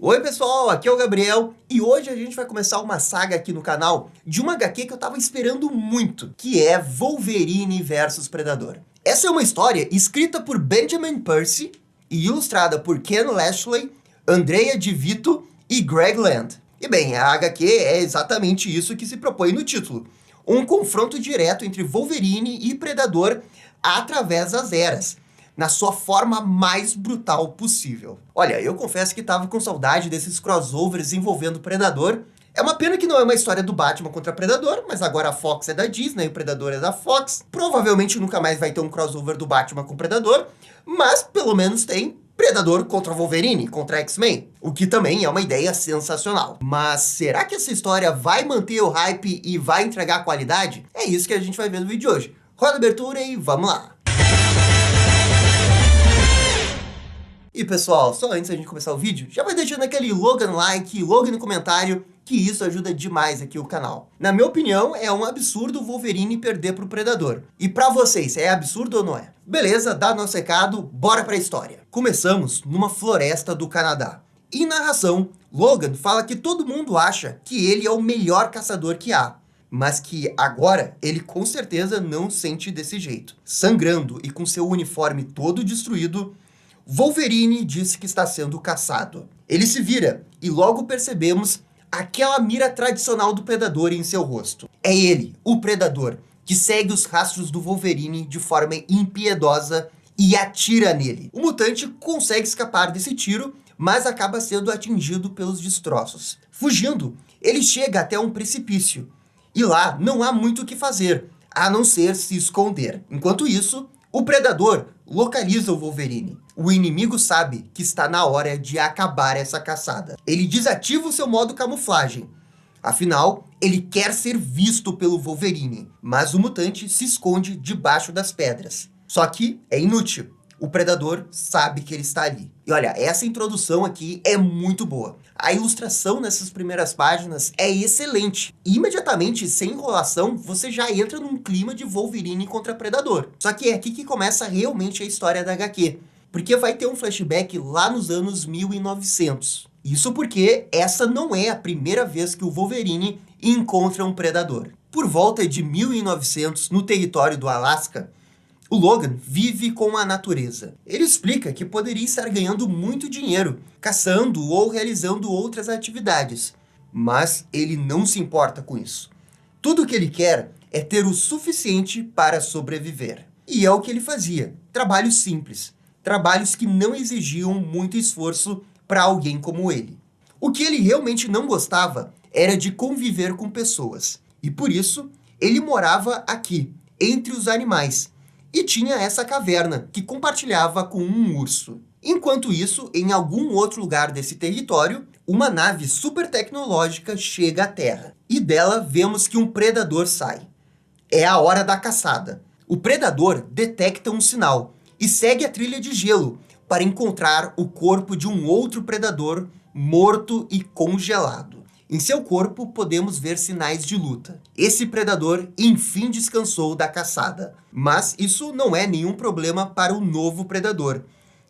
Oi pessoal, aqui é o Gabriel e hoje a gente vai começar uma saga aqui no canal de uma HQ que eu tava esperando muito, que é Wolverine versus Predador. Essa é uma história escrita por Benjamin Percy e ilustrada por Ken Lashley, Andrea Di Vito e Greg Land. E bem, a HQ é exatamente isso que se propõe no título, um confronto direto entre Wolverine e Predador através das eras, na sua forma mais brutal possível. Olha, eu confesso que tava com saudade desses crossovers envolvendo Predador. É uma pena que não é uma história do Batman contra Predador, mas agora a Fox é da Disney e o Predador é da Fox. Provavelmente nunca mais vai ter um crossover do Batman com Predador, mas pelo menos tem Predador contra Wolverine, contra X-Men, o que também é uma ideia sensacional. Mas será que essa história vai manter o hype e vai entregar qualidade? É isso que a gente vai ver no vídeo de hoje. Roda a abertura e vamos lá! E pessoal, só antes da gente começar o vídeo, já vai deixando aquele Logan like, Logan no comentário, que isso ajuda demais aqui o canal. Na minha opinião, é um absurdo o Wolverine perder pro Predador. E pra vocês, é absurdo ou não é? Beleza, dá nosso recado, bora pra história. Começamos numa floresta do Canadá. Em narração, Logan fala que todo mundo acha que ele é o melhor caçador que há, mas que agora ele com certeza não sente desse jeito. Sangrando e com seu uniforme todo destruído, Wolverine disse que está sendo caçado. Ele se vira e logo percebemos aquela mira tradicional do Predador em seu rosto. É ele, o Predador, que segue os rastros do Wolverine de forma impiedosa e atira nele. O mutante consegue escapar desse tiro, mas acaba sendo atingido pelos destroços. Fugindo, ele chega até um precipício. E lá não há muito o que fazer, a não ser se esconder. Enquanto isso, o Predador localiza o Wolverine. O inimigo sabe que está na hora de acabar essa caçada. Ele desativa o seu modo camuflagem. Afinal, ele quer ser visto pelo Wolverine, mas o mutante se esconde debaixo das pedras. Só que é inútil. O Predador sabe que ele está ali. E olha, essa introdução aqui é muito boa. A ilustração nessas primeiras páginas é excelente. E imediatamente, sem enrolação, você já entra num clima de Wolverine contra Predador. Só que é aqui que começa realmente a história da HQ. Porque vai ter um flashback lá nos anos 1900. Isso porque essa não é a primeira vez que o Wolverine encontra um Predador. Por volta de 1900, no território do Alasca, o Logan vive com a natureza. Ele explica que poderia estar ganhando muito dinheiro, caçando ou realizando outras atividades, mas ele não se importa com isso. Tudo o que ele quer é ter o suficiente para sobreviver. E é o que ele fazia, trabalhos simples, trabalhos que não exigiam muito esforço para alguém como ele. O que ele realmente não gostava era de conviver com pessoas, e por isso ele morava aqui, entre os animais, e tinha essa caverna, que compartilhava com um urso. Enquanto isso, em algum outro lugar desse território, uma nave super tecnológica chega à Terra. E dela vemos que um predador sai. É a hora da caçada. O predador detecta um sinal e segue a trilha de gelo para encontrar o corpo de um outro predador morto e congelado. Em seu corpo, podemos ver sinais de luta. Esse predador, enfim, descansou da caçada. Mas isso não é nenhum problema para o novo predador,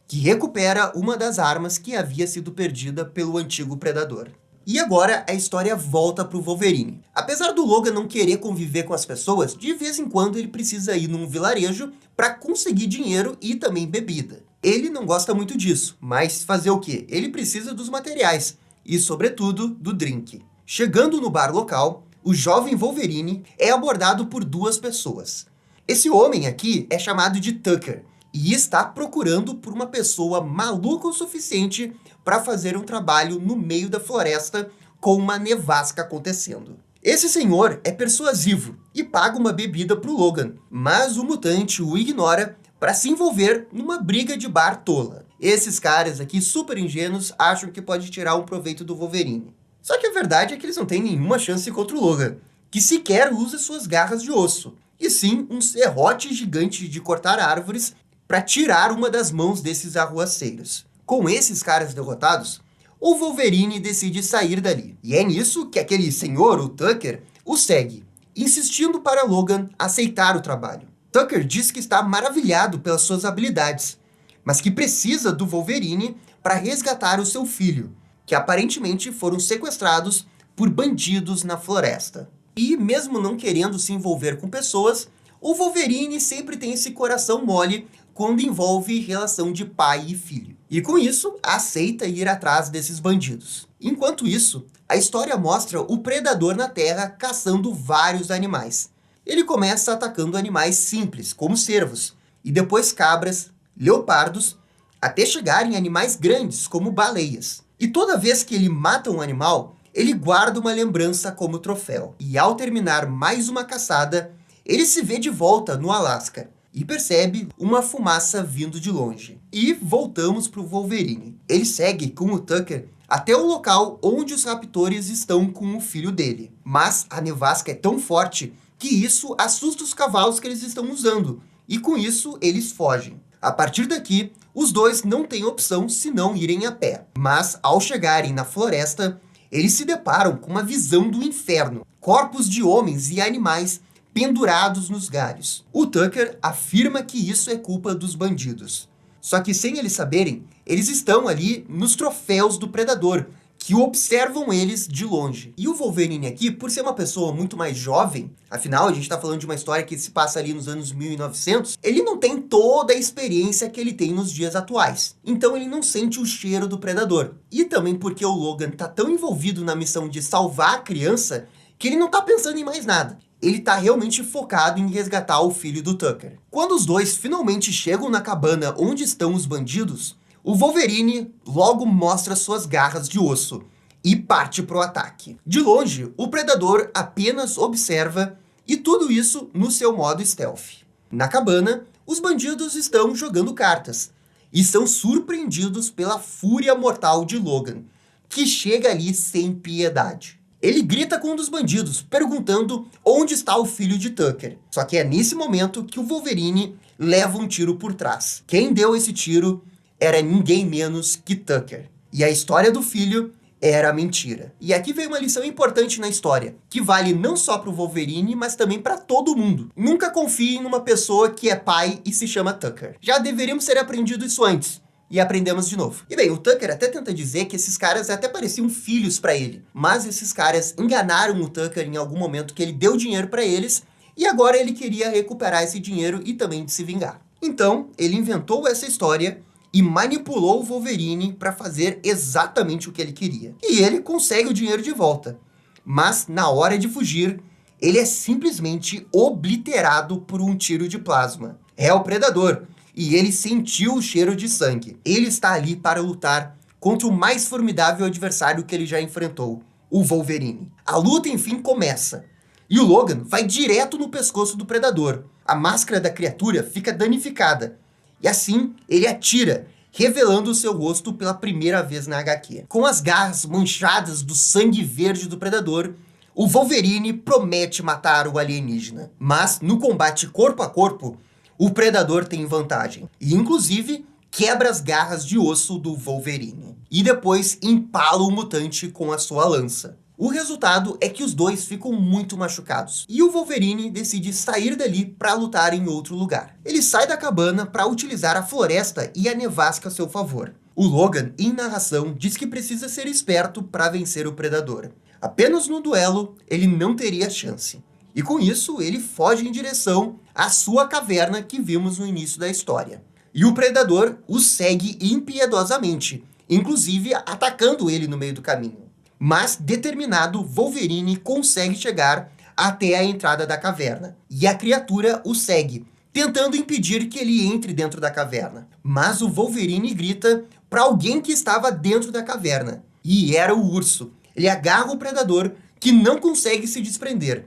que recupera uma das armas que havia sido perdida pelo antigo predador. E agora a história volta para o Wolverine. Apesar do Logan não querer conviver com as pessoas, de vez em quando ele precisa ir num vilarejo para conseguir dinheiro e também bebida. Ele não gosta muito disso, mas fazer o quê? Ele precisa dos materiais. E, sobretudo, do drink. Chegando no bar local, o jovem Wolverine é abordado por duas pessoas. Esse homem aqui é chamado de Tucker e está procurando por uma pessoa maluca o suficiente para fazer um trabalho no meio da floresta com uma nevasca acontecendo. Esse senhor é persuasivo e paga uma bebida para o Logan, mas o mutante o ignora para se envolver numa briga de bar tola. Esses caras aqui, super ingênuos, acham que pode tirar um proveito do Wolverine. Só que a verdade é que eles não têm nenhuma chance contra o Logan, que sequer usa suas garras de osso, e sim um serrote gigante de cortar árvores para tirar uma das mãos desses arruaceiros. Com esses caras derrotados, o Wolverine decide sair dali. E é nisso que aquele senhor, o Tucker, o segue, insistindo para Logan aceitar o trabalho. Tucker diz que está maravilhado pelas suas habilidades, mas que precisa do Wolverine para resgatar o seu filho, que aparentemente foram sequestrados por bandidos na floresta. E mesmo não querendo se envolver com pessoas, o Wolverine sempre tem esse coração mole quando envolve relação de pai e filho. E com isso, aceita ir atrás desses bandidos. Enquanto isso, a história mostra o predador na Terra caçando vários animais. Ele começa atacando animais simples, como cervos, e depois cabras, leopardos, até chegar em animais grandes, como baleias. E toda vez que ele mata um animal, ele guarda uma lembrança como troféu. E ao terminar mais uma caçada, ele se vê de volta no Alasca e percebe uma fumaça vindo de longe. E voltamos para o Wolverine. Ele segue com o Tucker até o local onde os raptores estão com o filho dele. Mas a nevasca é tão forte que isso assusta os cavalos que eles estão usando. E com isso, eles fogem. A partir daqui, os dois não têm opção senão irem a pé. Mas ao chegarem na floresta, eles se deparam com uma visão do inferno. Corpos de homens e animais pendurados nos galhos. O Tucker afirma que isso é culpa dos bandidos. Só que sem eles saberem, eles estão ali nos troféus do predador, que observam eles de longe. E o Wolverine aqui, por ser uma pessoa muito mais jovem, afinal a gente está falando de uma história que se passa ali nos anos 1900, ele não tem toda a experiência que ele tem nos dias atuais. Então ele não sente o cheiro do predador. E também porque o Logan tá tão envolvido na missão de salvar a criança, que ele não tá pensando em mais nada. Ele tá realmente focado em resgatar o filho do Tucker. Quando os dois finalmente chegam na cabana onde estão os bandidos, o Wolverine logo mostra suas garras de osso e parte pro ataque. De longe, o predador apenas observa e tudo isso no seu modo stealth. Na cabana, os bandidos estão jogando cartas e são surpreendidos pela fúria mortal de Logan, que chega ali sem piedade. Ele grita com um dos bandidos, perguntando onde está o filho de Tucker. Só que é nesse momento que o Wolverine leva um tiro por trás. Quem deu esse tiro era ninguém menos que Tucker. E a história do filho era mentira. E aqui vem uma lição importante na história, que vale não só para o Wolverine, mas também para todo mundo. Nunca confie numa pessoa que é pai e se chama Tucker. Já deveríamos ter aprendido isso antes. E aprendemos de novo. E bem, o Tucker até tenta dizer que esses caras até pareciam filhos para ele. Mas esses caras enganaram o Tucker em algum momento que ele deu dinheiro para eles e agora ele queria recuperar esse dinheiro e também de se vingar. Então, ele inventou essa história e manipulou o Wolverine para fazer exatamente o que ele queria. E ele consegue o dinheiro de volta. Mas na hora de fugir, ele é simplesmente obliterado por um tiro de plasma. É o predador. E ele sentiu o cheiro de sangue. Ele está ali para lutar contra o mais formidável adversário que ele já enfrentou, o Wolverine. A luta, enfim, começa. E o Logan vai direto no pescoço do predador. A máscara da criatura fica danificada. E assim, ele atira, revelando o seu rosto pela primeira vez na HQ. Com as garras manchadas do sangue verde do predador, o Wolverine promete matar o alienígena. Mas, no combate corpo a corpo, o predador tem vantagem e, inclusive, quebra as garras de osso do Wolverine. E depois empala o mutante com a sua lança. O resultado é que os dois ficam muito machucados. E o Wolverine decide sair dali para lutar em outro lugar. Ele sai da cabana para utilizar a floresta e a nevasca a seu favor. O Logan, em narração, diz que precisa ser esperto para vencer o predador. Apenas no duelo, ele não teria chance. E com isso, ele foge em direção à sua caverna que vimos no início da história. E o predador o segue impiedosamente, inclusive atacando ele no meio do caminho. Mas, determinado, Wolverine consegue chegar até a entrada da caverna. E a criatura o segue, tentando impedir que ele entre dentro da caverna. Mas o Wolverine grita para alguém que estava dentro da caverna. E era o urso. Ele agarra o predador, que não consegue se desprender.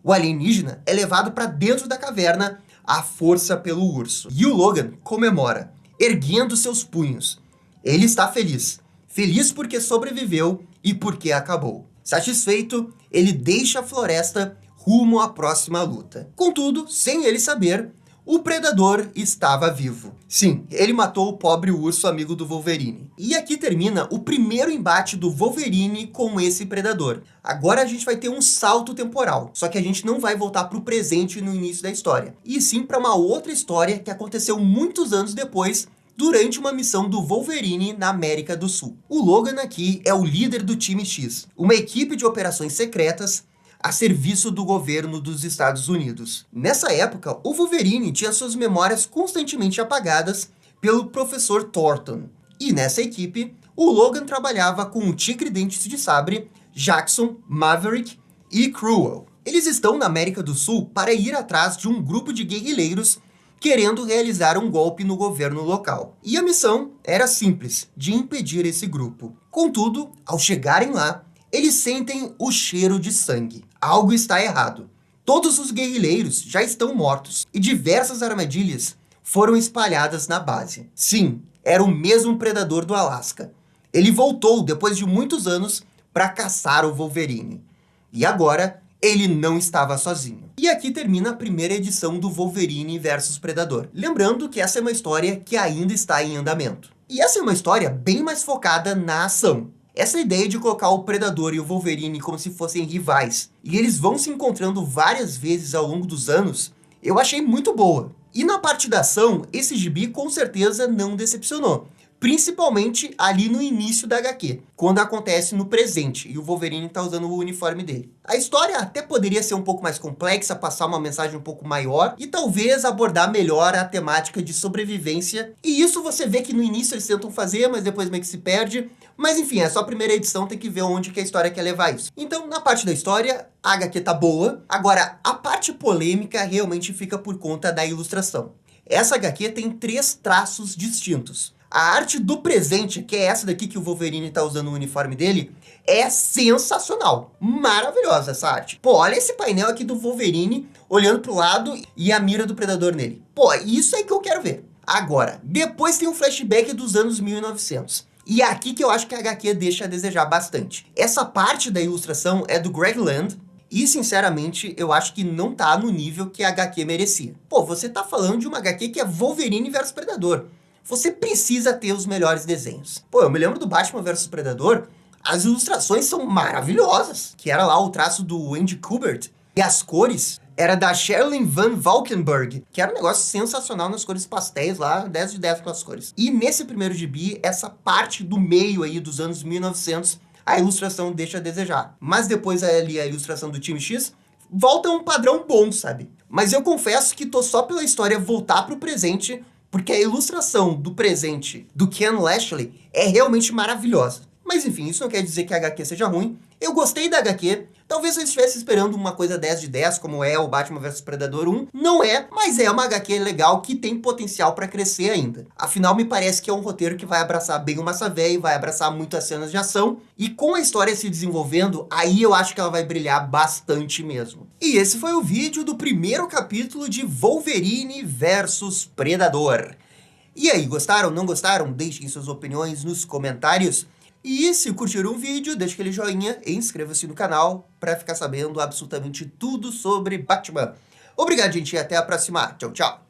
O alienígena é levado para dentro da caverna à força pelo urso. E o Logan comemora, erguendo seus punhos. Ele está feliz. Feliz porque sobreviveu e porque acabou. Satisfeito, ele deixa a floresta rumo à próxima luta. Contudo, sem ele saber, o predador estava vivo. Sim, ele matou o pobre urso amigo do Wolverine. E aqui termina o primeiro embate do Wolverine com esse predador. Agora a gente vai ter um salto temporal, só que a gente não vai voltar para o presente no início da história, e sim para uma outra história que aconteceu muitos anos depois, durante uma missão do Wolverine na América do Sul. O Logan aqui é o líder do Time X, uma equipe de operações secretas a serviço do governo dos Estados Unidos. Nessa época, o Wolverine tinha suas memórias constantemente apagadas pelo Professor Thornton. E nessa equipe, o Logan trabalhava com o Tigre Dentes de Sabre, Jackson, Maverick e Cruel. Eles estão na América do Sul para ir atrás de um grupo de guerrilheiros querendo realizar um golpe no governo local. E a missão era simples, de impedir esse grupo. Contudo, ao chegarem lá, eles sentem o cheiro de sangue. Algo está errado. Todos os guerrilheiros já estão mortos e diversas armadilhas foram espalhadas na base. Sim, era o mesmo predador do Alasca. Ele voltou depois de muitos anos para caçar o Wolverine. E agora, ele não estava sozinho. E aqui termina a primeira edição do Wolverine versus Predador. Lembrando que essa é uma história que ainda está em andamento. E essa é uma história bem mais focada na ação. Essa ideia de colocar o Predador e o Wolverine como se fossem rivais, e eles vão se encontrando várias vezes ao longo dos anos, eu achei muito boa. E na parte da ação, esse gibi com certeza não decepcionou. Principalmente ali no início da HQ, quando acontece no presente e o Wolverine tá usando o uniforme dele. A história até poderia ser um pouco mais complexa, passar uma mensagem um pouco maior e talvez abordar melhor a temática de sobrevivência. E isso você vê que no início eles tentam fazer, mas depois meio que se perde. Mas enfim, é só a primeira edição, tem que ver onde que a história quer levar isso. Então, na parte da história, a HQ tá boa. Agora, a parte polêmica realmente fica por conta da ilustração. Essa HQ tem 3 traços distintos. A arte do presente, que é essa daqui que o Wolverine tá usando o uniforme dele, é sensacional. Maravilhosa essa arte. Pô, olha esse painel aqui do Wolverine olhando pro lado e a mira do Predador nele. Pô, isso aí que eu quero ver. Agora, depois tem um flashback dos anos 1900. E é aqui que eu acho que a HQ deixa a desejar bastante. Essa parte da ilustração é do Greg Land, e, sinceramente, eu acho que não tá no nível que a HQ merecia. Pô, você tá falando de uma HQ que é Wolverine versus Predador. Você precisa ter os melhores desenhos. Pô, eu me lembro do Batman vs Predador, as ilustrações são maravilhosas, que era lá o traço do Andy Kubert, e as cores era da Sherilyn Van Valkenburg, que era um negócio sensacional nas cores pastéis lá, 10 de 10 com as cores. E nesse primeiro gibi, essa parte do meio aí dos anos 1900, a ilustração deixa a desejar. Mas depois ali a ilustração do Time X volta a um padrão bom, sabe? Mas eu confesso que tô só pela história voltar pro presente, porque a ilustração do presente do Ken Lashley é realmente maravilhosa. Mas enfim, isso não quer dizer que a HQ seja ruim. Eu gostei da HQ, talvez eu estivesse esperando uma coisa 10 de 10, como é o Batman vs Predador 1. Não é, mas é uma HQ legal que tem potencial para crescer ainda. Afinal, me parece que é um roteiro que vai abraçar bem o massa velho, vai abraçar muitas cenas de ação, e com a história se desenvolvendo, aí eu acho que ela vai brilhar bastante mesmo. E esse foi o vídeo do primeiro capítulo de Wolverine vs Predador. E aí, gostaram? Não gostaram? Deixem suas opiniões nos comentários. E se curtiram o vídeo, deixe aquele joinha e inscreva-se no canal para ficar sabendo absolutamente tudo sobre Batman. Obrigado, gente, e até a próxima. Tchau, tchau.